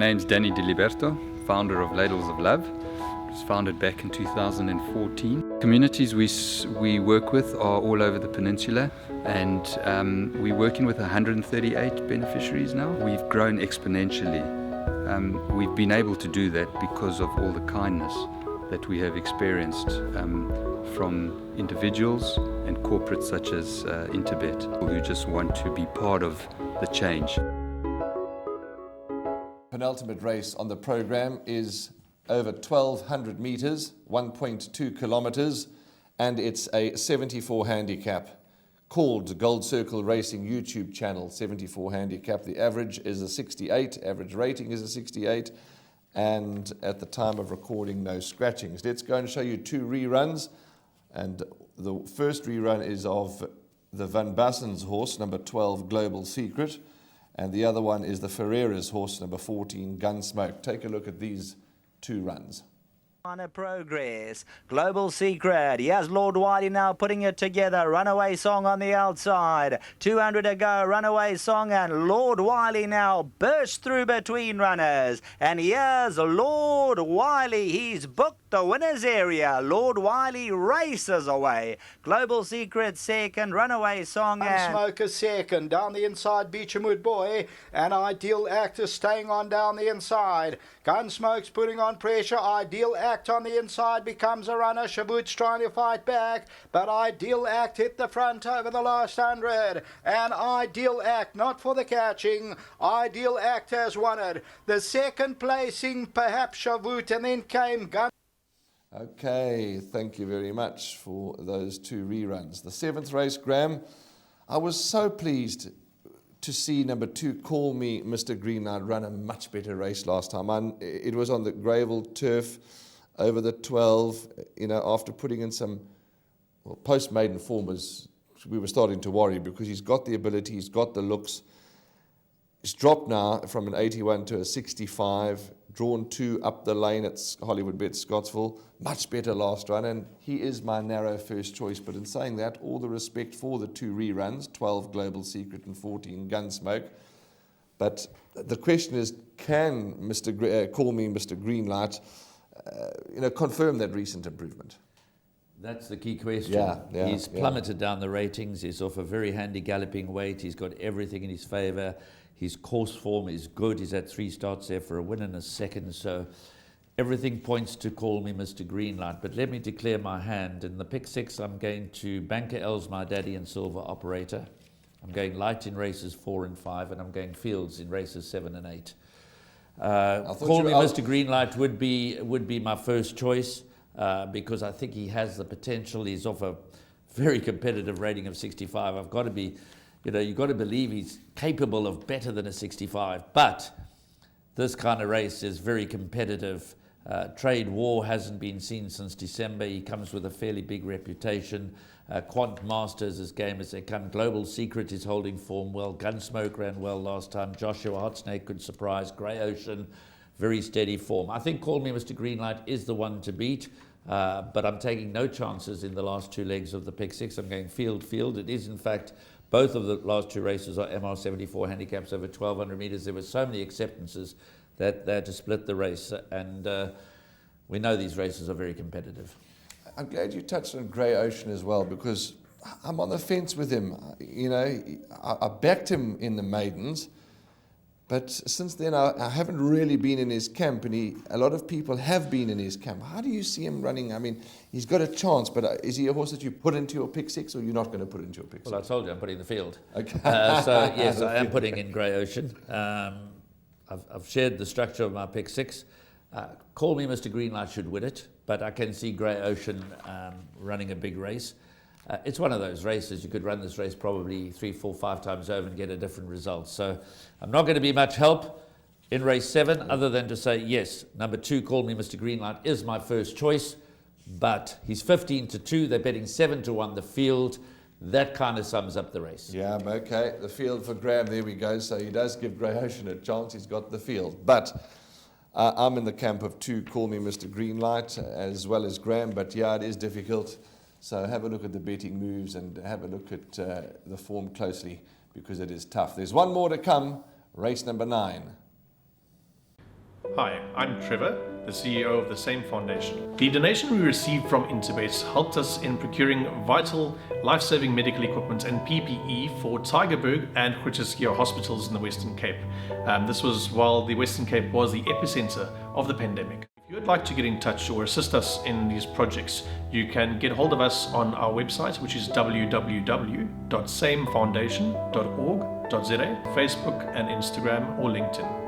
name's Danny Diliberto, founder of Ladles of Love. It was founded back in 2014. Communities we work with are all over the peninsula, and we're working with 138 beneficiaries now. We've grown exponentially. We've been able to do that because of all the kindness that we have experienced from individuals and corporates such as Interbet, who just want to be part of the change. Penultimate race on the program is over 1,200 meters, 1.2 kilometers, and it's a 74 handicap called GoldCircleRacing YouTube channel, 74 handicap. The average is a 68, average rating is a 68, and at the time of recording, no scratchings. Let's go and show you two reruns, and the first rerun is of the Van Bassen's horse, number 12, Global Secret, and the other one is the Ferreira's horse, number 14, Gunsmoke. Take a look at these two runs. On a progress, Global Secret. Here's Lord Wiley now putting it together. Runaway Song on the outside. 200 to go. Runaway Song and Lord Wiley now burst through between runners. And here's Lord Wiley. He's booked the winner's area. Lord Wiley races away. Global Secret second. Runaway Song and Gunsmoke second. Down the inside, Beechamwood Boy. And Ideal Act is staying on down the inside. Gunsmoke's putting on pressure. Ideal Act on the inside becomes a runner. Shaboot's trying to fight back, but Ideal Act hit the front over the last 100, and Ideal Act not for the catching. Ideal Act has won it. The second placing perhaps Shaboot, and then came Gun. Okay, thank you very much for those two reruns. The seventh race, Graham, I was so pleased to see number 2, Call Me Mr. Greenlight, run a much better race last time. It was on the gravel turf over the 12, after putting in some post-maiden form, we were starting to worry because he's got the ability, he's got the looks. He's dropped now from an 81 to a 65, drawn 2 up the lane at Hollywood Bet Scottsville. Much better last run, and he is my narrow first choice. But in saying that, all the respect for the two reruns, 12 Global Secret and 14 Gunsmoke. But the question is, can Call Me Mr. Greenlight confirm that recent improvement? That's the key question. Yeah, he's plummeted down the ratings. He's off a very handy galloping weight. He's got everything in his favour. His course form is good. He's had 3 starts there for a win and a second. So everything points to Call Me Mr. Greenlight. But let me declare my hand. In the pick 6, I'm going to Banker L's My Daddy and Silver Operator. I'm going light in races 4 and 5, and I'm going fields in races 7 and 8. Call Me Mr. Greenlight would be my first choice because I think he has the potential. He's off a very competitive rating of 65. I've got to be, you've got to believe he's capable of better than a 65. But this kind of race is very competitive. Trade War hasn't been seen since December. He comes with a fairly big reputation. Quant Masters as game as they come. Global Secret is holding form well. Gunsmoke ran well last time. Joshua Hotsnake could surprise. Grey Ocean, very steady form. I think Call Me Mr. Greenlight is the one to beat, but I'm taking no chances in the last 2 legs of the pick 6. I'm going field. It is, in fact, both of the last 2 races are MR74 handicaps over 1,200 meters. There were so many acceptances that they had to split the race, and we know these races are very competitive. I'm glad you touched on Grey Ocean as well, because I'm on the fence with him. I backed him in the maidens, but since then I haven't really been in his camp, and a lot of people have been in his camp. How do you see him running? I mean, he's got a chance, but is he a horse that you put into your pick 6, or you're not going to put into your pick 6? Well, I told you I'm putting the field. Okay. So yes, I am putting in Grey Ocean. I've shared the structure of my pick 6. Call Me Mr. Greenlight should win it, but I can see Grey Ocean running a big race. It's one of those races, you could run this race probably 3, 4, 5 times over and get a different result. So I'm not going to be much help in race 7, other than to say, yes, number 2, Call Me Mr. Greenlight, is my first choice, but he's 15 to 2, they're betting 7 to 1 the field. That kind of sums up the race. Yeah, okay, the field for Graham, there we go. So he does give Grey Ocean a chance, he's got the field. But I'm in the camp of 2, Call Me Mr. Greenlight, as well as Graham, but yeah, it is difficult. So have a look at the betting moves and have a look at the form closely, because it is tough. There's one more to come, race number 9. Hi, I'm Trevor, the CEO of the same foundation. The donation we received from Intibet helped us in procuring vital, life-saving medical equipment and PPE for Tygerberg and Groote hospitals in the Western Cape. This was while the Western Cape was the epicenter of the pandemic. If you would like to get in touch or assist us in these projects, you can get hold of us on our website, which is www.samefoundation.org.za, Facebook and Instagram or LinkedIn.